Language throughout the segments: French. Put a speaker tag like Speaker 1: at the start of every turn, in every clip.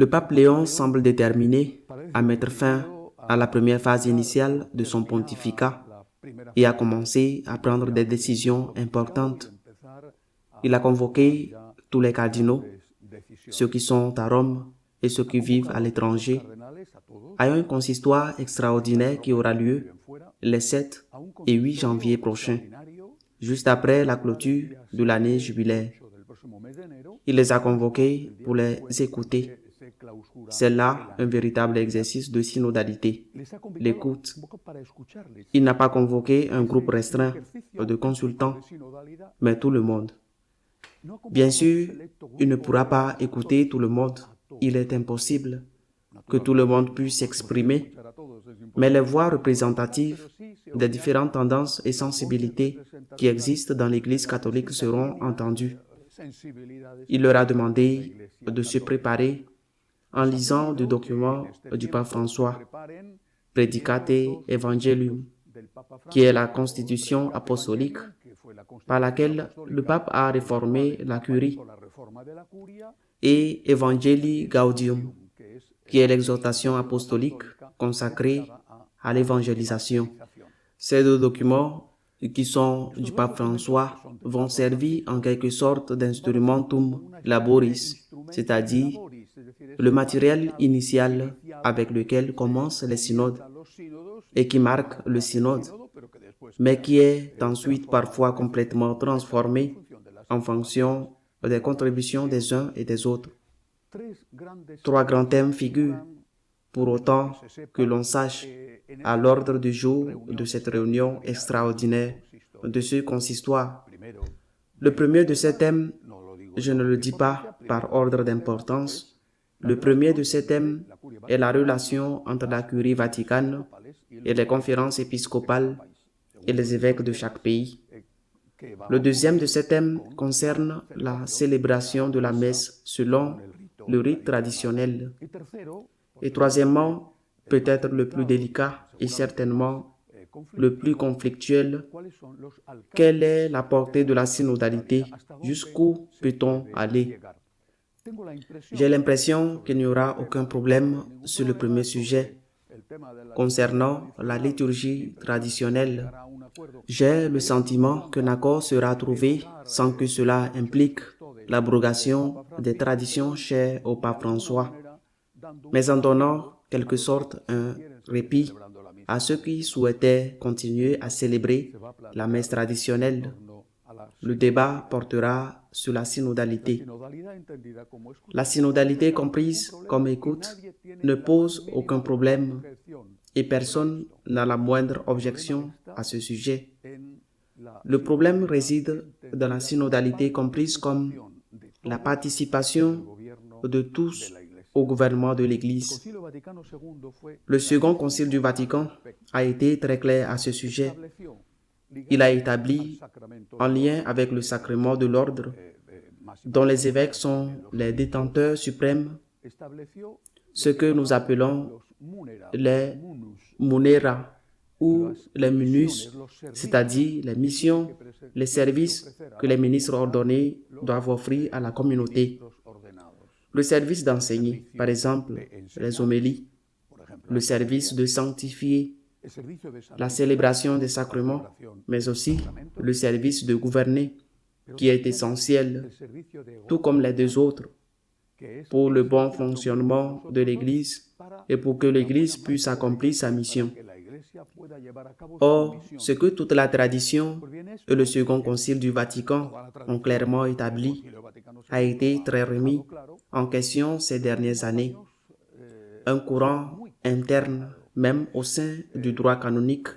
Speaker 1: Le pape Léon semble déterminé à mettre fin à la première phase initiale de son pontificat et a commencé à prendre des décisions importantes. Il a convoqué tous les cardinaux, ceux qui sont à Rome et ceux qui vivent à l'étranger, à un consistoire extraordinaire qui aura lieu les 7 et 8 janvier prochains, juste après la clôture de l'année jubilaire. Il les a convoqués pour les écouter. C'est là un véritable exercice de synodalité, l'écoute. Il n'a pas convoqué un groupe restreint de consultants, mais tout le monde. Bien sûr, il ne pourra pas écouter tout le monde. Il est impossible que tout le monde puisse s'exprimer, mais les voix représentatives des différentes tendances et sensibilités qui existent dans l'Église catholique seront entendues. Il leur a demandé de se préparer en lisant le document du pape François, Predicate Evangelium, qui est la constitution apostolique par laquelle le pape a réformé la curie, et Evangelii Gaudium, qui est l'exhortation apostolique consacrée à l'évangélisation. Ces deux documents, qui sont du pape François, vont servir en quelque sorte d'instrumentum laboris, c'est-à-dire le matériel initial avec lequel commencent les synodes et qui marque le synode, mais qui est ensuite parfois complètement transformé en fonction des contributions des uns et des autres. 3 grands thèmes figurent, pour autant que l'on sache, à l'ordre du jour de cette réunion extraordinaire de ce consistoire. Le premier de ces thèmes, je ne le dis pas par ordre d'importance, le premier de ces thèmes est la relation entre la curie vaticane et les conférences épiscopales et les évêques de chaque pays. Le deuxième de ces thèmes concerne la célébration de la messe selon le rite traditionnel. Et troisièmement, peut-être le plus délicat et certainement le plus conflictuel, quelle est la portée de la synodalité? Jusqu'où peut-on aller? J'ai l'impression qu'il n'y aura aucun problème sur le premier sujet. Concernant la liturgie traditionnelle, j'ai le sentiment qu'un accord sera trouvé sans que cela implique l'abrogation des traditions chères au pape François, mais en donnant quelque sorte un répit à ceux qui souhaitaient continuer à célébrer la messe traditionnelle. Le débat portera sur la synodalité. La synodalité comprise comme écoute ne pose aucun problème et personne n'a la moindre objection à ce sujet. Le problème réside dans la synodalité comprise comme la participation de tous au gouvernement de l'Église. Le second concile du Vatican a été très clair à ce sujet. Il a établi, en lien avec le sacrement de l'ordre, dont les évêques sont les détenteurs suprêmes, ce que nous appelons les munera ou les munus, c'est-à-dire les missions, les services que les ministres ordonnés doivent offrir à la communauté. Le service d'enseigner, par exemple, les homélies, le service de sanctifier, la célébration des sacrements, mais aussi le service de gouverner, qui est essentiel, tout comme les deux autres, pour le bon fonctionnement de l'Église et pour que l'Église puisse accomplir sa mission. Or, ce que toute la tradition et le second concile du Vatican ont clairement établi a été très remis en question ces dernières années. Un courant interne, même au sein du droit canonique,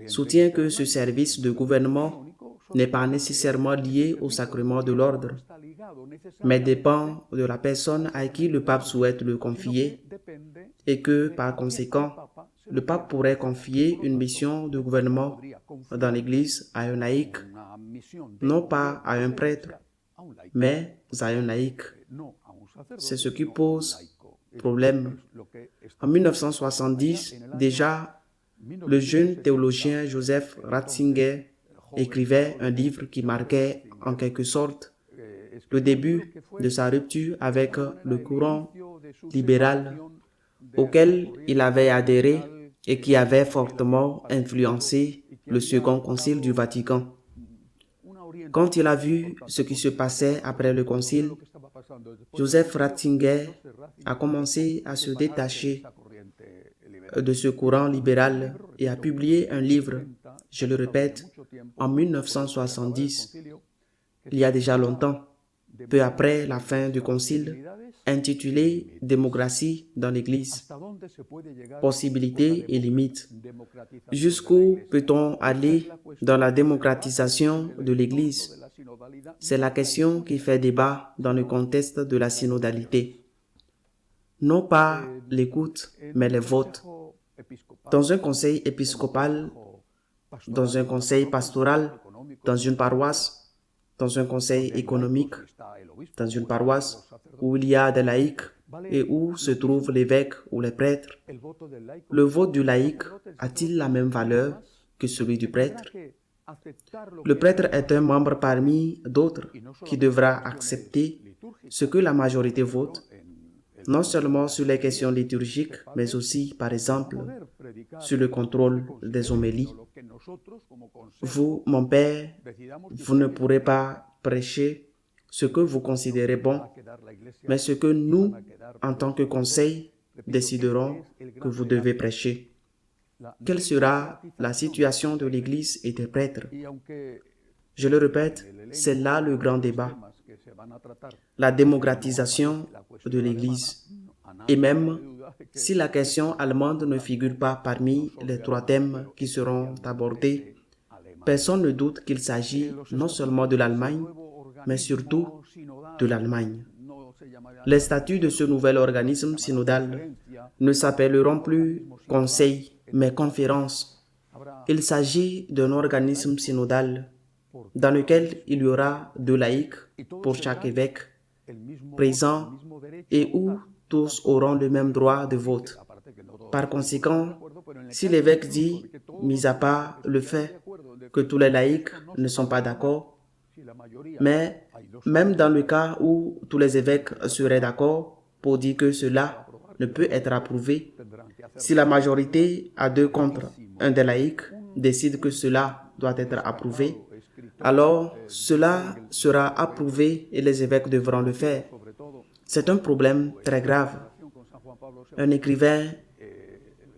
Speaker 1: soutient que ce service de gouvernement n'est pas nécessairement lié au sacrement de l'ordre, mais dépend de la personne à qui le pape souhaite le confier et que, par conséquent, le pape pourrait confier une mission de gouvernement dans l'Église à un laïc, non pas à un prêtre, mais à un laïc. C'est ce qui pose problème. En 1970, déjà, le jeune théologien Joseph Ratzinger écrivait un livre qui marquait en quelque sorte le début de sa rupture avec le courant libéral auquel il avait adhéré et qui avait fortement influencé le Second Concile du Vatican. Quand il a vu ce qui se passait après le concile, Joseph Ratzinger a commencé à se détacher de ce courant libéral et a publié un livre, je le répète, en 1970, il y a déjà longtemps, peu après la fin du concile, intitulé « Démocratie dans l'Église, possibilités et limites ». Jusqu'où peut-on aller dans la démocratisation de l'Église? C'est la question qui fait débat dans le contexte de la synodalité. Non pas l'écoute, mais les votes. Dans un conseil épiscopal, dans un conseil pastoral, dans une paroisse, dans un conseil économique, dans une paroisse où il y a des laïcs et où se trouvent l'évêque ou les prêtres, le vote du laïc a-t-il la même valeur que celui du prêtre? Le prêtre est un membre parmi d'autres qui devra accepter ce que la majorité vote, non seulement sur les questions liturgiques, mais aussi, par exemple, sur le contrôle des homélies. Vous, mon père, vous ne pourrez pas prêcher ce que vous considérez bon, mais ce que nous, en tant que conseil, déciderons que vous devez prêcher. Quelle sera la situation de l'Église et des prêtres? Je le répète, c'est là le grand débat. La démocratisation de l'Église. Et même si la question allemande ne figure pas parmi les 3 thèmes qui seront abordés, personne ne doute qu'il s'agit non seulement de l'Allemagne, mais surtout de l'Allemagne. Les statuts de ce nouvel organisme synodal ne s'appelleront plus conseil, mais conférence. Il s'agit d'un organisme synodal dans lequel il y aura 2 laïcs pour chaque évêque présent et où tous auront le même droit de vote. Par conséquent, si l'évêque dit, mis à part le fait que tous les laïcs ne sont pas d'accord, mais même dans le cas où tous les évêques seraient d'accord pour dire que cela ne peut être approuvé, si la majorité à 2 contre 1 des laïcs décide que cela doit être approuvé, alors cela sera approuvé et les évêques devront le faire. C'est un problème très grave. Un écrivain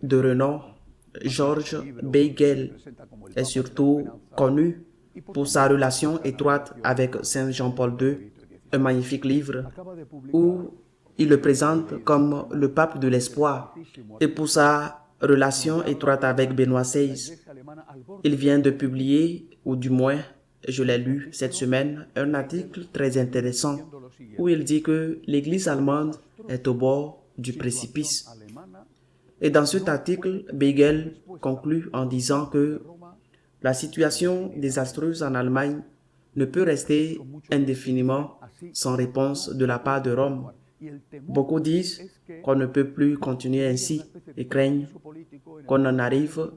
Speaker 1: de renom, George Beigel, est surtout connu pour sa relation étroite avec Saint Jean-Paul II, un magnifique livre où il le présente comme le pape de l'espoir, et pour sa relation étroite avec Benoît XVI. Il vient de publier, ou du moins, je l'ai lu cette semaine, un article très intéressant où il dit que l'Église allemande est au bord du précipice. Et dans cet article, Beigel conclut en disant que la situation désastreuse en Allemagne ne peut rester indéfiniment sans réponse de la part de Rome. Beaucoup disent qu'on ne peut plus continuer ainsi et craignent qu'on en arrive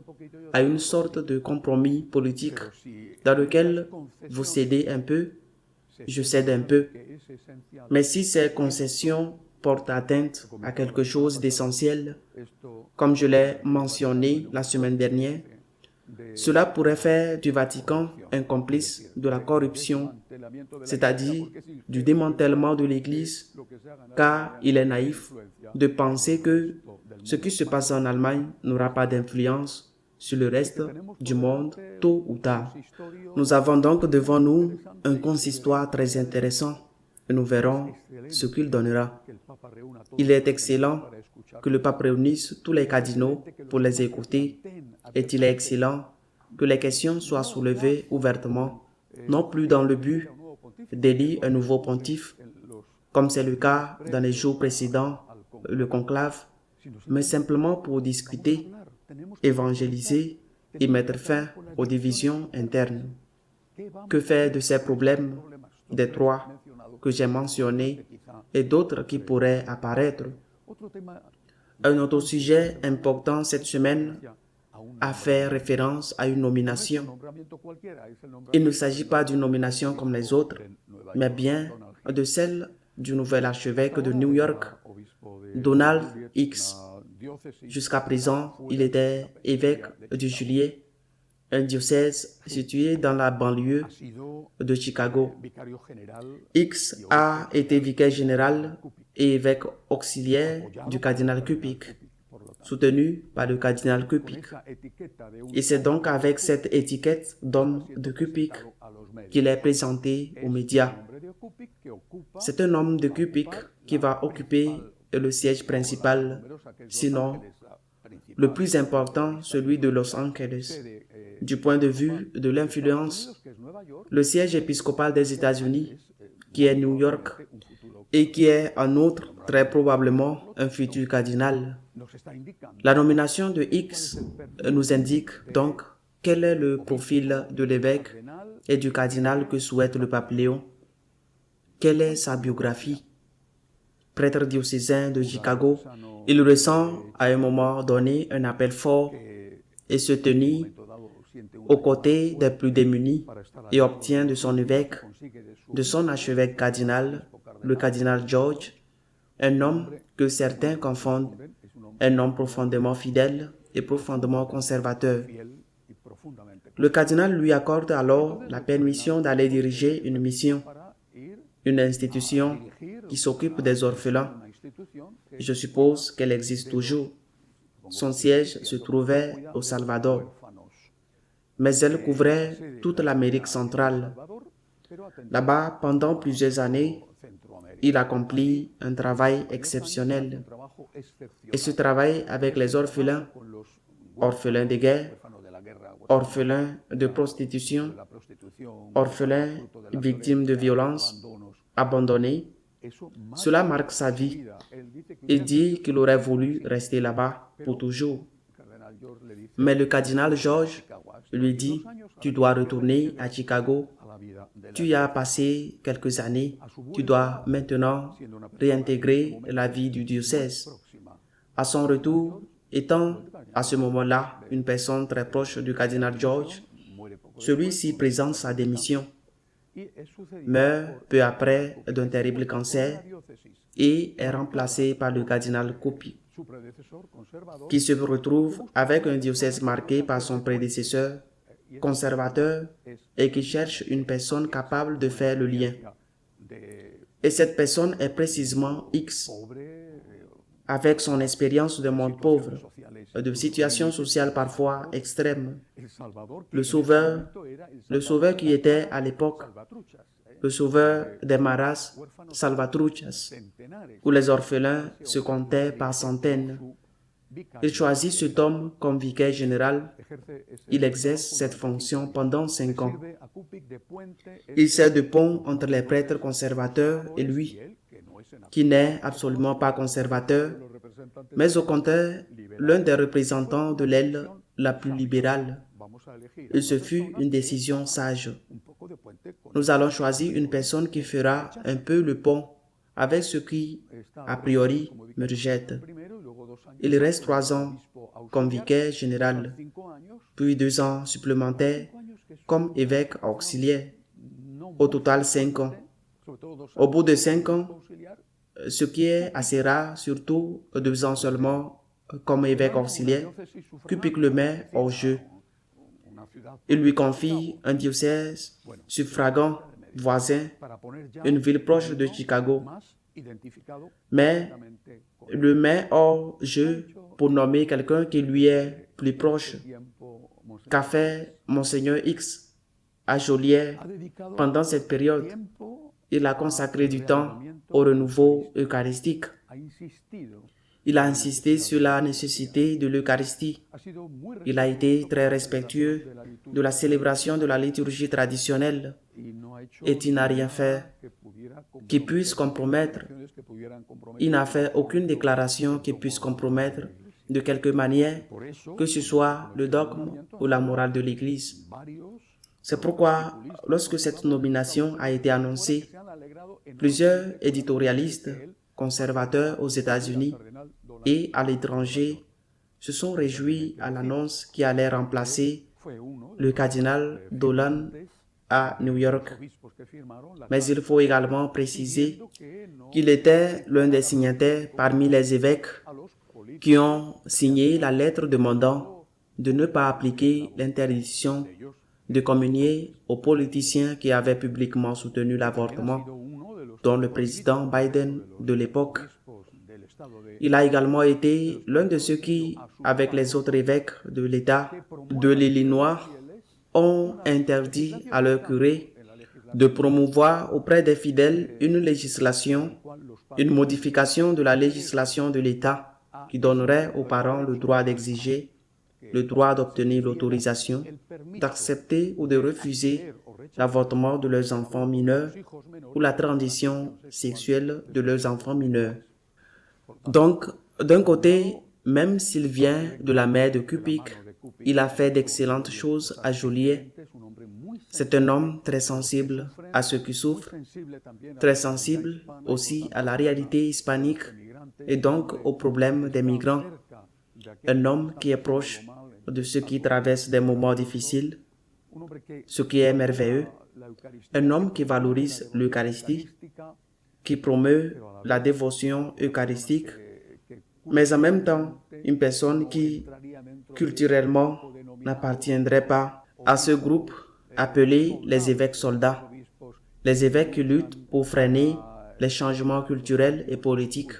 Speaker 1: à une sorte de compromis politique dans lequel vous cédez un peu, je cède un peu. Mais si ces concessions portent atteinte à quelque chose d'essentiel, comme je l'ai mentionné la semaine dernière, cela pourrait faire du Vatican un complice de la corruption, c'est-à-dire du démantèlement de l'Église, car il est naïf de penser que ce qui se passe en Allemagne n'aura pas d'influence sur le reste du monde tôt ou tard. Nous avons donc devant nous un consistoire très intéressant et nous verrons ce qu'il donnera. Il est excellent que le pape réunisse tous les cardinaux pour les écouter et il est excellent que les questions soient soulevées ouvertement, non plus dans le but d'élire un nouveau pontife, comme c'est le cas dans les jours précédents, le conclave, mais simplement pour discuter, évangéliser et mettre fin aux divisions internes. Que faire de ces problèmes, des 3 que j'ai mentionnés et d'autres qui pourraient apparaître? Un autre sujet important cette semaine a fait référence à une nomination. Il ne s'agit pas d'une nomination comme les autres, mais bien de celle du nouvel archevêque de New York, Donald Hicks. Jusqu'à présent, il était évêque du Juillet, un diocèse situé dans la banlieue de Chicago. Hicks a été vicaire général et évêque auxiliaire du cardinal Cupic, soutenu par le cardinal Cupic. Et c'est donc avec cette étiquette d'homme de Cupic qu'il est présenté aux médias. C'est un homme de Cupic qui va occuper le siège principal, sinon le plus important, celui de Los Angeles. Du point de vue de l'influence, le siège épiscopal des États-Unis, qui est New York, et qui est en outre très probablement un futur cardinal. La nomination de Hicks nous indique donc quel est le profil de l'évêque et du cardinal que souhaite le pape Léon. Quelle est sa biographie? Prêtre diocésain de Chicago, il ressent à un moment donné un appel fort et se tenir aux côtés des plus démunis et obtient de son évêque, de son archevêque cardinal, le cardinal George, un homme que certains confondent, un homme profondément fidèle et profondément conservateur. Le cardinal lui accorde alors la permission d'aller diriger une mission, une institution qui s'occupe des orphelins. Je suppose qu'elle existe toujours. Son siège se trouvait au Salvador, mais elle couvrait toute l'Amérique centrale. Là-bas, pendant plusieurs années, il accomplit un travail exceptionnel. Et ce travail avec les orphelins, orphelins de guerre, orphelins de prostitution, orphelins victimes de violences, abandonnés, cela marque sa vie. Il dit qu'il aurait voulu rester là-bas pour toujours. Mais le cardinal George lui dit, tu dois retourner à Chicago. Tu y as passé quelques années. Tu dois maintenant réintégrer la vie du diocèse. À son retour, étant à ce moment-là une personne très proche du cardinal George, celui-ci présente sa démission, meurt peu après d'un terrible cancer et est remplacé par le cardinal Cupic, qui se retrouve avec un diocèse marqué par son prédécesseur, conservateur, et qui cherche une personne capable de faire le lien. Et cette personne est précisément Hicks, avec son expérience de monde pauvre, de situations sociales parfois extrêmes. Le sauveur qui était à l'époque le sauveur des maras salvatruchas, où les orphelins se comptaient par centaines. Il choisit cet homme comme vicaire général. Il exerce cette fonction pendant 5 ans. Il sert de pont entre les prêtres conservateurs et lui, qui n'est absolument pas conservateur, mais au contraire, l'un des représentants de l'aile la plus libérale. Et ce fut une décision sage. Nous allons choisir une personne qui fera un peu le pont avec ceux qui, a priori, me rejettent. Il reste 3 ans comme vicaire général, puis 2 ans supplémentaires comme évêque auxiliaire. Au total 5 ans. Au bout de 5 ans, ce qui est assez rare, surtout 2 ans seulement comme évêque auxiliaire, Cupic le met hors jeu. Il lui confie un diocèse suffragant voisin, une ville proche de Chicago, mais le met hors jeu pour nommer quelqu'un qui lui est plus proche. Qu'a fait Monseigneur Hicks à Joliet pendant cette période? Il a consacré du temps au renouveau eucharistique. Il a insisté sur la nécessité de l'Eucharistie. Il a été très respectueux de la célébration de la liturgie traditionnelle et il n'a rien fait qui puisse compromettre. Il n'a fait aucune déclaration qui puisse compromettre de quelque manière, que ce soit le dogme ou la morale de l'Église. C'est pourquoi, lorsque cette nomination a été annoncée, plusieurs éditorialistes conservateurs aux États-Unis et à l'étranger se sont réjouis à l'annonce qui allait remplacer le cardinal Dolan à New York. Mais il faut également préciser qu'il était l'un des signataires parmi les évêques qui ont signé la lettre demandant de ne pas appliquer l'interdiction de communier aux politiciens qui avaient publiquement soutenu l'avortement, dont le président Biden de l'époque. Il a également été l'un de ceux qui, avec les autres évêques de l'État de l'Illinois, ont interdit à leurs curés de promouvoir auprès des fidèles une législation, une modification de la législation de l'État qui donnerait aux parents le droit d'exiger, le droit d'obtenir l'autorisation, d'accepter ou de refuser l'avortement de leurs enfants mineurs ou la transition sexuelle de leurs enfants mineurs. Donc, d'un côté, même s'il vient de la mère de Cupid, il a fait d'excellentes choses à Joliet. C'est un homme très sensible à ceux qui souffrent, très sensible aussi à la réalité hispanique et donc aux problèmes des migrants. Un homme qui est proche de ceux qui traversent des moments difficiles, ce qui est merveilleux. Un homme qui valorise l'Eucharistie, qui promeut la dévotion eucharistique, mais en même temps, une personne qui, culturellement, n'appartiendrait pas à ce groupe appelé les évêques soldats, les évêques qui luttent pour freiner les changements culturels et politiques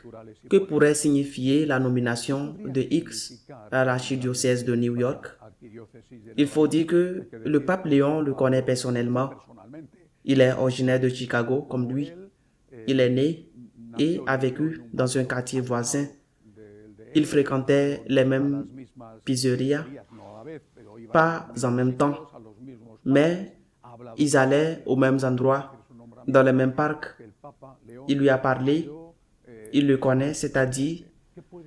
Speaker 1: que pourrait signifier la nomination de X à l'archidiocèse de New York. Il faut dire que le pape Léon le connaît personnellement. Il est originaire de Chicago comme lui. Il est né et a vécu dans un quartier voisin. Il fréquentait les mêmes pizzerias, pas en même temps, mais ils allaient aux mêmes endroits, dans les mêmes parcs. Il lui a parlé, il le connaît, c'est-à-dire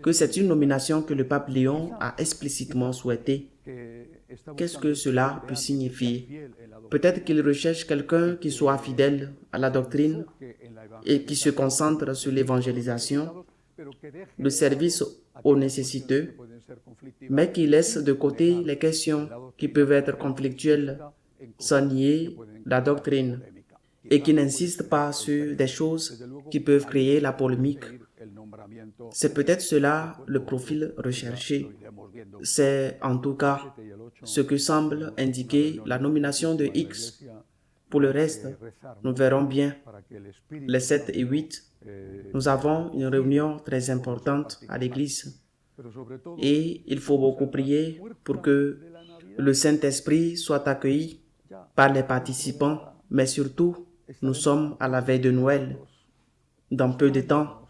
Speaker 1: que c'est une nomination que le pape Léon a explicitement souhaitée. Qu'est-ce que cela peut signifier? Peut-être qu'il recherche quelqu'un qui soit fidèle à la doctrine et qui se concentre sur l'évangélisation, le service aux nécessiteux, mais qui laisse de côté les questions qui peuvent être conflictuelles sans nier la doctrine et qui n'insiste pas sur des choses qui peuvent créer la polémique. C'est peut-être cela le profil recherché. C'est en tout cas ce que semble indiquer la nomination de X. Pour le reste, nous verrons bien. Les 7 et 8, nous avons une réunion très importante à l'église. Et il faut beaucoup prier pour que le Saint-Esprit soit accueilli par les participants, mais surtout, nous sommes à la veille de Noël. Dans peu de temps,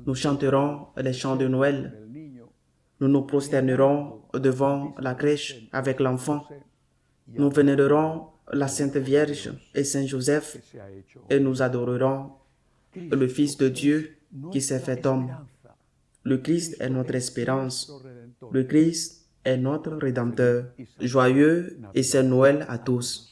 Speaker 1: nous chanterons les chants de Noël. Nous nous prosternerons devant la crèche avec l'enfant. Nous vénérerons la Sainte Vierge et Saint Joseph et nous adorerons le Fils de Dieu qui s'est fait homme. Le Christ est notre espérance. Le Christ est notre Rédempteur. Joyeux et saint Noël à tous.